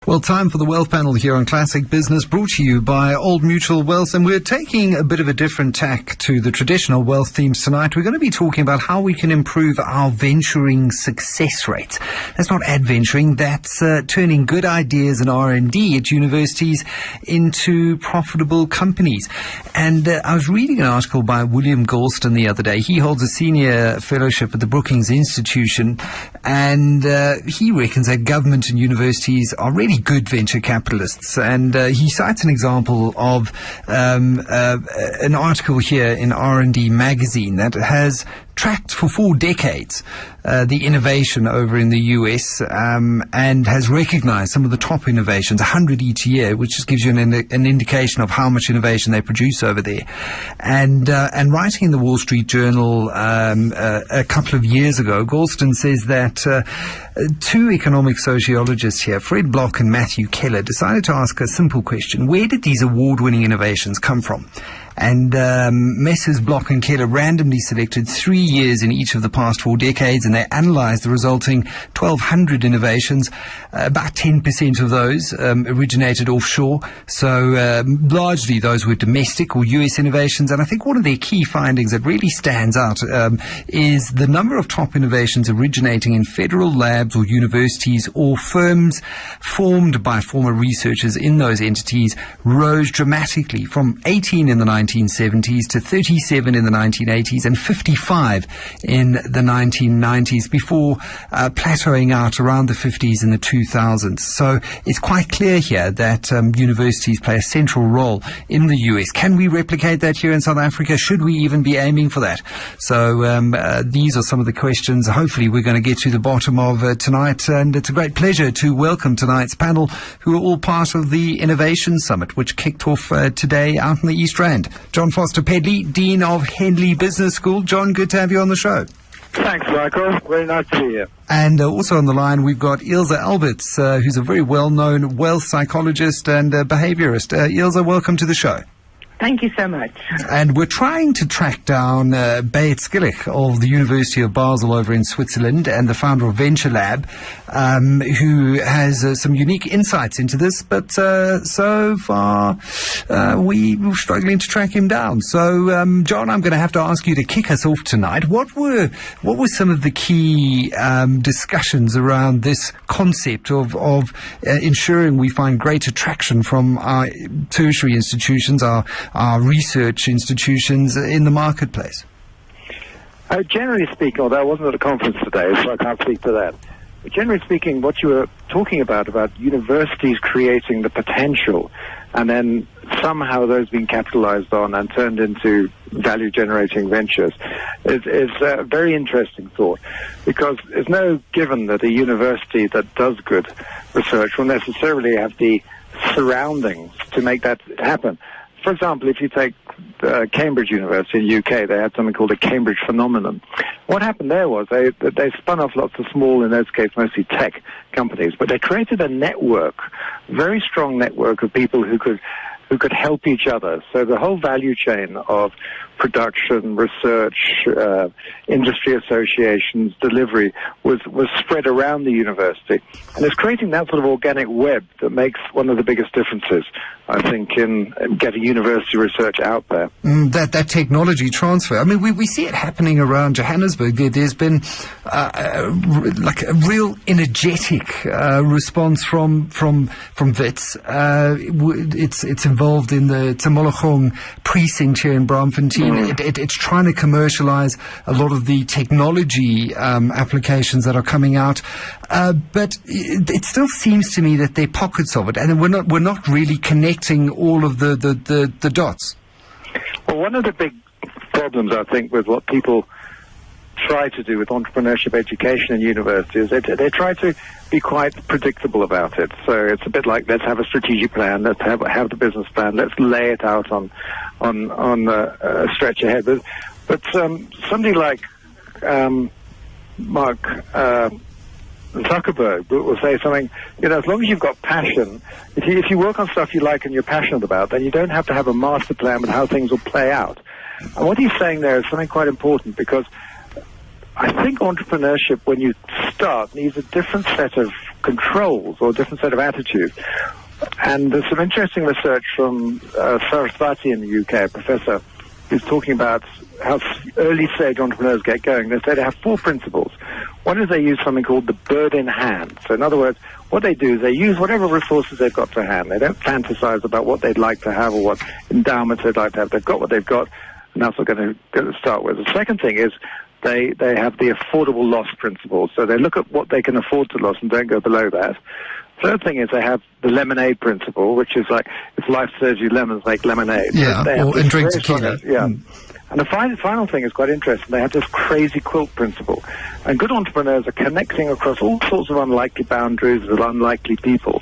Well, time for the Wealth Panel here on Classic Business, brought to you by Old Mutual Wealth. And we're taking a bit of a different tack to the traditional wealth themes tonight. We're going to be talking about how we can improve our venturing success rates. That's not adventuring, that's turning good ideas and R&D at universities into profitable companies. And I was reading an article by William Galston the other day. He holds a senior fellowship at the Brookings Institution, and he reckons that government and universities are really good venture capitalists, and he cites an example of an article here in R&D magazine that has tracked for 4 decades the innovation over in the US, and has recognized some of the top innovations, 100 each year, which just gives you an indication of how much innovation they produce over there. And writing in the Wall Street Journal a couple of years ago, Galston says that 2 economic sociologists here, Fred Block and Matthew Keller, decided to ask a simple question: where did these award-winning innovations come from? And Messrs. Block and Keller randomly selected 3 years in each of the past 4 decades, and they analyzed the resulting 1,200 innovations. About 10% of those originated offshore, so largely those were domestic or US innovations. And I think one of their key findings that really stands out is the number of top innovations originating in federal labs or universities or firms formed by former researchers in those entities rose dramatically from 18 in the 1970s to 37 in the 1980s and 55 in the 1990s before plateauing out around the 50s and the 2000s. So it's quite clear here that universities play a central role in the US. Can we replicate that here in South Africa? Should we even be aiming for that? So these are some of the questions hopefully we're going to get to the bottom of tonight, and it's a great pleasure to welcome tonight's panel, who are all part of the Innovation Summit, which kicked off today out in the East Rand. John Foster Pedley, Dean of Henley Business School. John, good to have you on the show. Thanks, Michael. Very nice to be here. And also on the line, we've got Ilse Alberts, who's a very well-known wealth psychologist and behaviorist. Ilse, welcome to the show. Thank you so much. And we're trying to track down Beat Skillich of the University of Basel over in Switzerland, and the founder of Venture Lab, who has some unique insights into this, but so far we're struggling to track him down. So, John, I'm going to have to ask you to kick us off tonight. What were some of the key discussions around this concept of ensuring we find greater traction from our tertiary institutions, our research institutions in the marketplace? Generally speaking, although I wasn't at a conference today, so I can't speak to that. But generally speaking, what you were talking about universities creating the potential and then somehow those being capitalized on and turned into value-generating ventures is a very interesting thought, because it's no given that a university that does good research will necessarily have the surroundings to make that happen. For example, if you take Cambridge University in the UK, they had something called a Cambridge phenomenon. What happened there was they spun off lots of small, in this case mostly tech companies, but they created a network, very strong network of people who could help each other. So the whole value chain of production, research, industry associations, delivery was spread around the university. And it's creating that sort of organic web that makes one of the biggest differences, I think, in getting university research out there. That technology transfer. I mean, we see it happening around Johannesburg. There's been like a real energetic response from WITS. It's involved in the Tsamologong precinct here in Braamfontein. It's trying to commercialize a lot of the technology applications that are coming out, but it still seems to me that there are pockets of it, and we're not really connecting all of the dots. Well, one of the big problems, I think, with what people try to do with entrepreneurship education in universities, they try to be quite predictable about it. So it's a bit like, let's have a strategic plan, let's have the business plan, let's lay it out on a stretch ahead. But somebody like Mark Zuckerberg will say something, as long as you've got passion, if you work on stuff you like and you're passionate about, then you don't have to have a master plan with how things will play out. And what he's saying there is something quite important, because I think entrepreneurship, when you start, needs a different set of controls or a different set of attitudes. And there's some interesting research from Saraswati in the UK, a professor, who's talking about how early-stage entrepreneurs get going. They say they have 4 principles. One is they use something called the bird in hand. So in other words, what they do is they use whatever resources they've got to hand. They don't fantasize about what they'd like to have or what endowments they'd like to have. They've got what they've got, and that's what they're going to start with. The second thing is they have the affordable loss principle. So they look at what they can afford to lose and don't go below that. Third thing is they have the lemonade principle, which is like, if life serves you lemons, make lemonade. Yeah, and drink tequila. Yeah. And the final thing is quite interesting. They have this crazy quilt principle. And good entrepreneurs are connecting across all sorts of unlikely boundaries with unlikely people.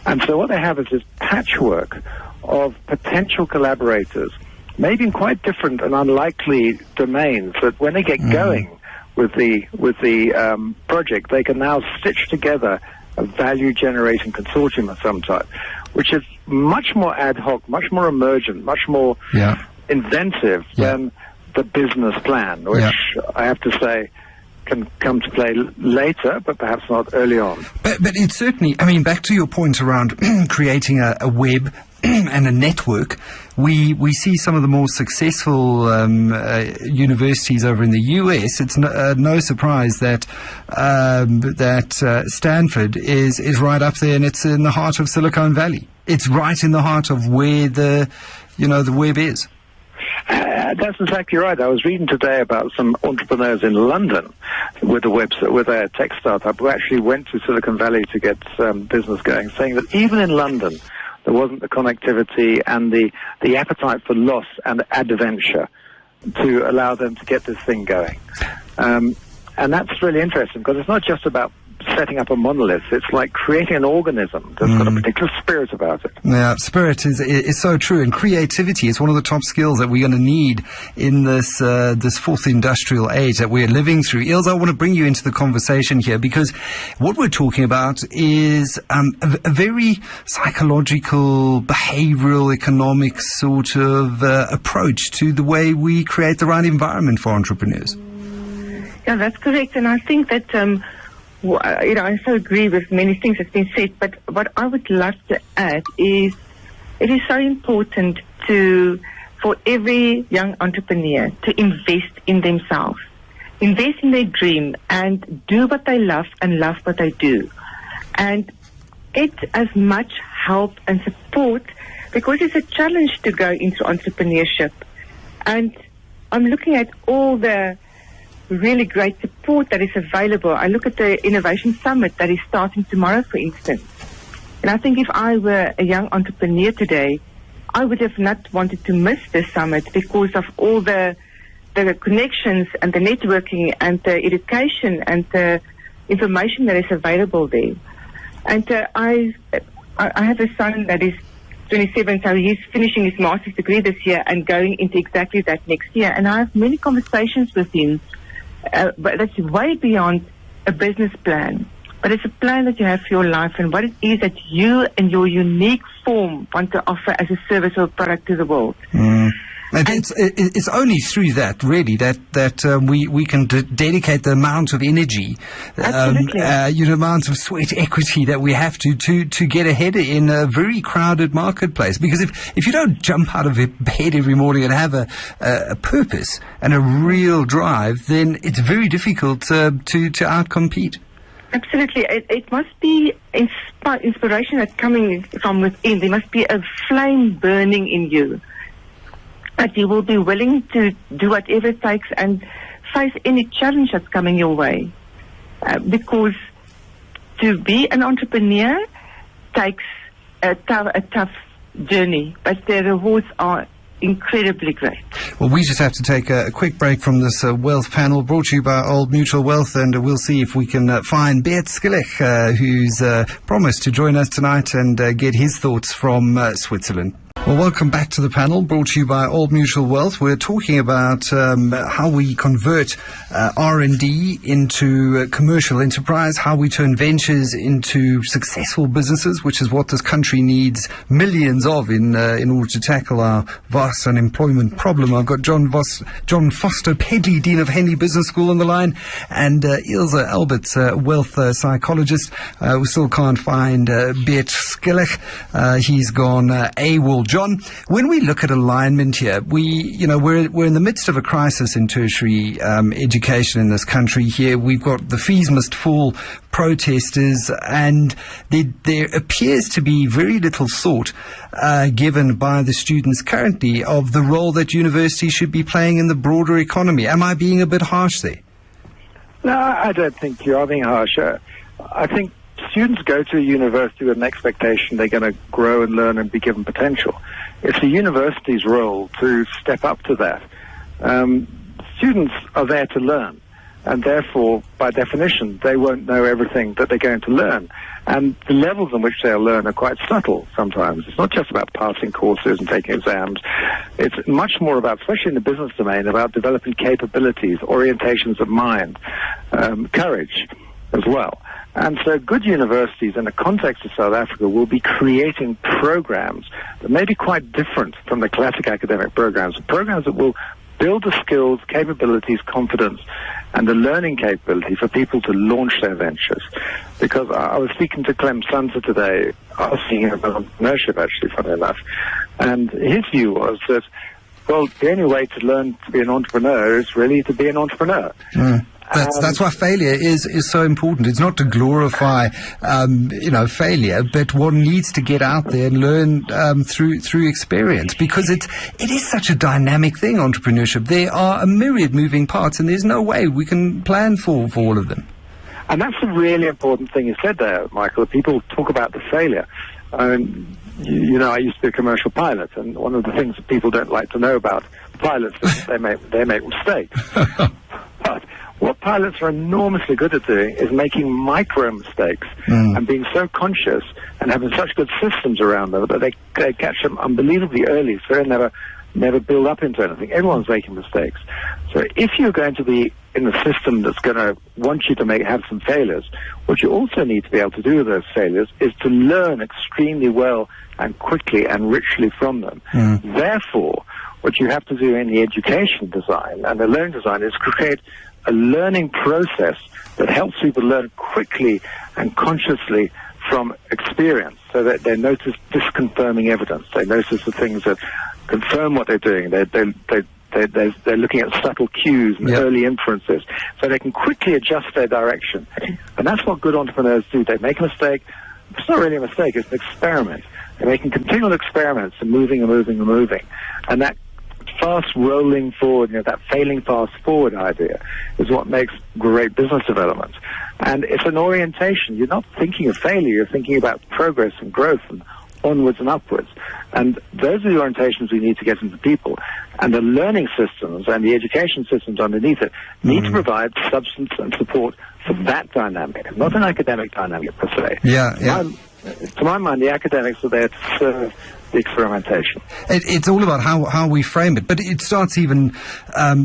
And so what they have is this patchwork of potential collaborators, maybe in quite different and unlikely domains, that when they get going with the project, they can now stitch together a value-generating consortium of some type, which is much more ad hoc, much more emergent, much more inventive than the business plan, which I have to say can come to play later, but perhaps not early on. But it's certainly, I mean, back to your point around creating a web and a network, we see some of the more successful universities over in the US. It's no surprise that Stanford is right up there, and it's in the heart of Silicon Valley. It's right in the heart of where the web is. That's exactly right. I was reading today about some entrepreneurs in London with a tech startup who actually went to Silicon Valley to get business going, saying that even in London there wasn't the connectivity and the appetite for loss and adventure to allow them to get this thing going. And that's really interesting, because it's not just about setting up a monolith. It's like creating an organism that's got a particular spirit about it. Yeah, spirit is so true, and creativity is one of the top skills that we're going to need in this fourth industrial age that we're living through. Ilse, I want to bring you into the conversation here, because what we're talking about is a very psychological, behavioral, economic sort of approach to the way we create the right environment for entrepreneurs. Yeah, that's correct, and I think that I so agree with many things that's been said, but what I would love to add is it is so important for every young entrepreneur to invest in themselves, invest in their dream, and do what they love and love what they do, and get as much help and support, because it's a challenge to go into entrepreneurship. And I'm looking at all the really great support that is available. I look at the Innovation Summit that is starting tomorrow, for instance. And I think if I were a young entrepreneur today, I would have not wanted to miss this summit because of all the connections and the networking and the education and the information that is available there. And I have a son that is 27, so he's finishing his master's degree this year and going into exactly that next year. And I have many conversations with him, but that's way beyond a business plan. But it's a plan that you have for your life and what it is that you and your unique form want to offer as a service or product to the world. It's only through that, really, that we can dedicate the amount of energy, amount of sweat equity that we have to get ahead in a very crowded marketplace. Because if you don't jump out of bed every morning and have a purpose and a real drive, then it's very difficult to outcompete. Absolutely. It must be inspiration that's coming from within. There must be a flame burning in you, that you will be willing to do whatever it takes and face any challenge that's coming your way. Because to be an entrepreneur takes a tough journey, but the rewards are incredibly great. Well, we just have to take a quick break from this wealth panel brought to you by Old Mutual Wealth, and we'll see if we can find Bert Skillich, who's promised to join us tonight and get his thoughts from Switzerland. Well, welcome back to the panel, brought to you by Old Mutual Wealth. We're talking about how we convert R&D into commercial enterprise, how we turn ventures into successful businesses, which is what this country needs millions of in order to tackle our vast unemployment problem. I've got John Foster Pedley, Dean of Henley Business School, on the line, and Ilse Alberts, wealth psychologist. We still can't find Beat Skillich. He's gone AWOL. John, when we look at alignment here, we're in the midst of a crisis in tertiary education in this country here. We've got the fees must fall protesters, and there appears to be very little thought given by the students currently of the role that universities should be playing in the broader economy. Am I being a bit harsh there? No, I don't think you are being harsh. I think students go to a university with an expectation they're going to grow and learn and be given potential. It's the university's role to step up to that. Students are there to learn, and therefore, by definition, they won't know everything that they're going to learn. And the levels in which they'll learn are quite subtle sometimes. It's not just about passing courses and taking exams. It's much more about, especially in the business domain, about developing capabilities, orientations of mind, courage as well. And so good universities in the context of South Africa will be creating programs that may be quite different from the classic academic programs that will build the skills, capabilities, confidence, and the learning capability for people to launch their ventures. Because I was speaking to Clem Sunter today, asking him about entrepreneurship, actually, funny enough, and his view was that, well, the only way to learn to be an entrepreneur is really to be an entrepreneur. That's why failure is so important. It's not to glorify, failure, but one needs to get out there and learn through experience, because it is such a dynamic thing, entrepreneurship. There are a myriad moving parts, and there's no way we can plan for all of them. And that's a really important thing you said there, Michael. People talk about the failure. I used to be a commercial pilot, and one of the things that people don't like to know about pilots is that they make mistakes. But what pilots are enormously good at doing is making micro mistakes and being so conscious and having such good systems around them that they catch them unbelievably early, so they never build up into anything. Everyone's making mistakes. So if you're going to be in a system that's going to want you to have some failures, what you also need to be able to do with those failures is to learn extremely well and quickly and richly from them. Therefore, what you have to do in the education design and the learning design is create a learning process that helps people learn quickly and consciously from experience, so that they notice disconfirming evidence. They notice the things that confirm what they're doing. They're looking at subtle cues and early inferences, so they can quickly adjust their direction. And that's what good entrepreneurs do. They make a mistake. It's not really a mistake. It's an experiment. They're making continual experiments and moving. And that fast rolling forward, that failing fast forward idea is what makes great business development. And it's an orientation. You're not thinking of failure. You're thinking about progress and growth and onwards and upwards. And those are the orientations we need to get into people. And the learning systems and the education systems underneath it need to provide substance and support for that dynamic, not an academic dynamic per se. To my mind, the academics are there to serve the experimentation. It's all about how we frame it, but it starts even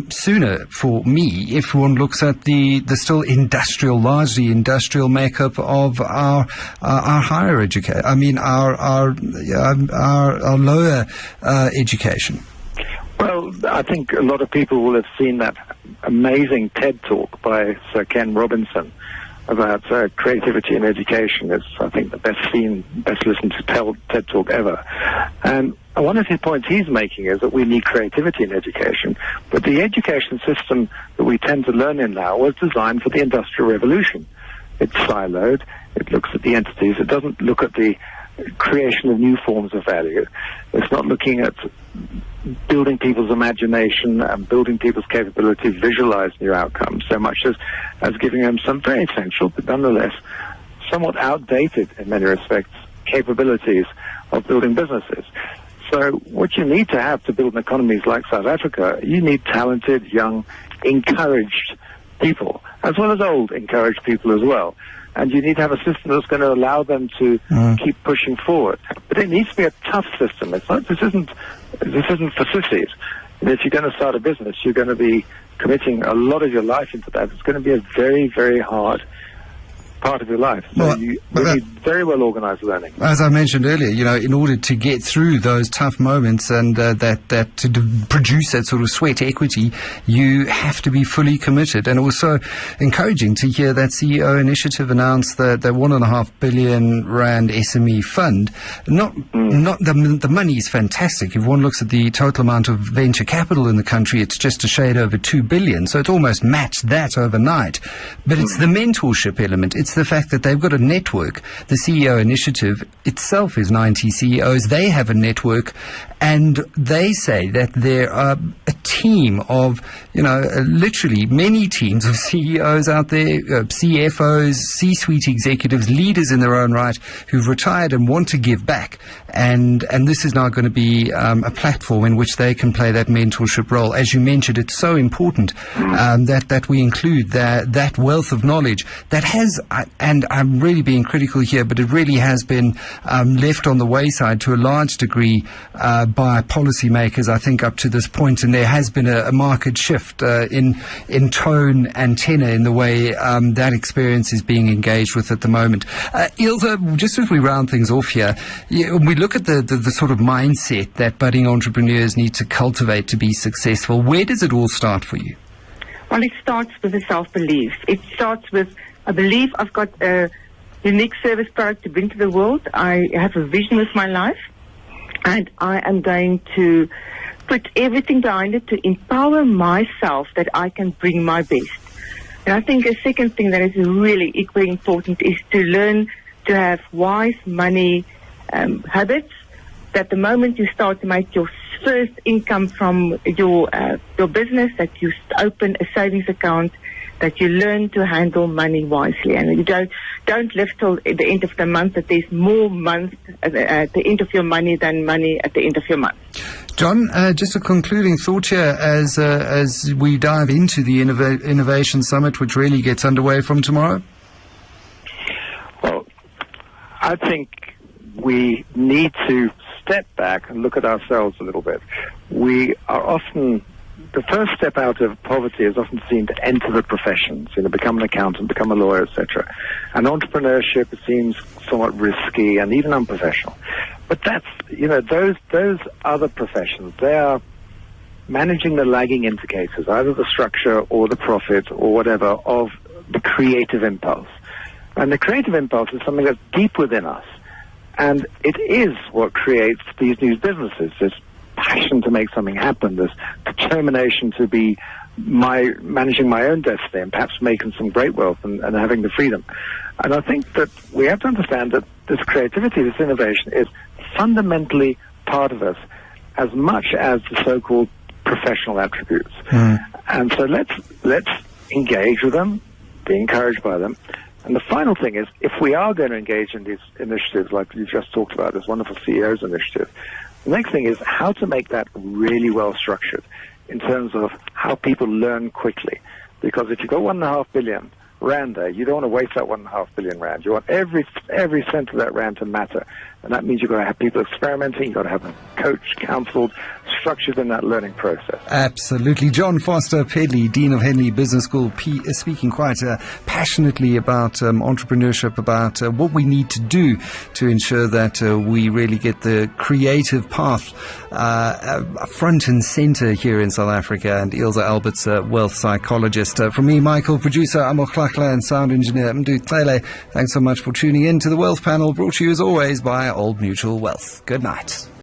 sooner for me if one looks at the still largely industrial makeup of our higher education. I mean, our lower education. Well, I think a lot of people will have seen that amazing TED talk by Sir Ken Robinson about creativity in education. It's, I think, the best listened to TED talk ever. And one of the points he's making is that we need creativity in education, but the education system that we tend to learn in now was designed for the Industrial Revolution. It's siloed. It looks at the entities. It doesn't look at the creation of new forms of value. It's not looking at building people's imagination and building people's capability to visualize new outcomes so much as giving them some very essential, but nonetheless somewhat outdated in many respects, capabilities of building businesses. So what you need to have to build economies like South Africa, you need talented, young, encouraged people, as well as old, encouraged people as well. and you need to have a system that's going to allow them to keep pushing forward. But it needs to be a tough system. It's not. This isn't for sissies. And if you're going to start a business, you're going to be committing a lot of your life into that. It's going to be a very, very hard part of your life. So you need very well organized learning. As I mentioned earlier, in order to get through those tough moments and to produce that sort of sweat equity, you have to be fully committed. And it was so encouraging to hear that CEO Initiative announce that the 1.5 billion rand SME fund. The money is fantastic. If one looks at the total amount of venture capital in the country, it's just a shade over 2 billion. So it's almost matched that overnight. But it's the mentorship element. It's the fact that they've got a network. The CEO Initiative itself is 90 CEOs. They have a network, and they say that there are a team of, literally many teams of CEOs out there, CFOs, C-suite executives, leaders in their own right, who've retired and want to give back. And this is now going to be a platform in which they can play that mentorship role. As you mentioned, it's so important that we include that wealth of knowledge that has, and I'm really being critical here, but it really has been left on the wayside to a large degree by policymakers, I think, up to this point. And there has been a marked shift in tone and tenor in the way that experience is being engaged with at the moment. Ilse, just as we round things off here, we look at the sort of mindset that budding entrepreneurs need to cultivate to be successful. Where does it all start for you? Well, it starts with a self-belief. It starts with a belief I've got a unique service product to bring to the world. I have a vision with my life, and I am going to put everything behind it to empower myself that I can bring my best. And I think a second thing that is really equally important is to learn to have wise money habits, that the moment you start to make your first income from your business, that you open a savings account, that you learn to handle money wisely, and you don't live till the end of the month, that there's more months at the end of your money than money at the end of your month. John, just a concluding thought here as we dive into the Innovation Summit, which really gets underway from tomorrow. Well, I think we need to step back and look at ourselves a little bit. We are often, the first step out of poverty is often seen to enter the professions, become an accountant, become a lawyer, etc. And entrepreneurship seems somewhat risky and even unprofessional. But that's, those other professions, they are managing the lagging indicators, either the structure or the profit or whatever, of the creative impulse. And the creative impulse is something that's deep within us. And it is what creates these new businesses, this passion to make something happen, this determination to be managing my own destiny and perhaps making some great wealth and having the freedom. And I think that we have to understand that this creativity, this innovation, is fundamentally part of us as much as the so-called professional attributes. And so let's engage with them, be encouraged by them. And the final thing is, if we are going to engage in these initiatives like you just talked about, this wonderful CEOs initiative, the next thing is how to make that really well structured in terms of how people learn quickly. Because if you've got 1.5 billion rand there, you don't want to waste that 1.5 billion rand. You want every cent of that rand to matter. And that means you've got to have people experimenting, you've got to have them coached, counseled, structured in that learning process. Absolutely. John Foster Pedley, Dean of Henley Business School, speaking quite passionately about entrepreneurship, about what we need to do to ensure that we really get the creative path front and center here in South Africa. And Ilse Albert's a wealth psychologist. From me, Michael, producer Amo Klakla, and sound engineer Mdu Tlele, thanks so much for tuning in to the Wealth Panel, brought to you as always by Old Mutual Wealth. Good night.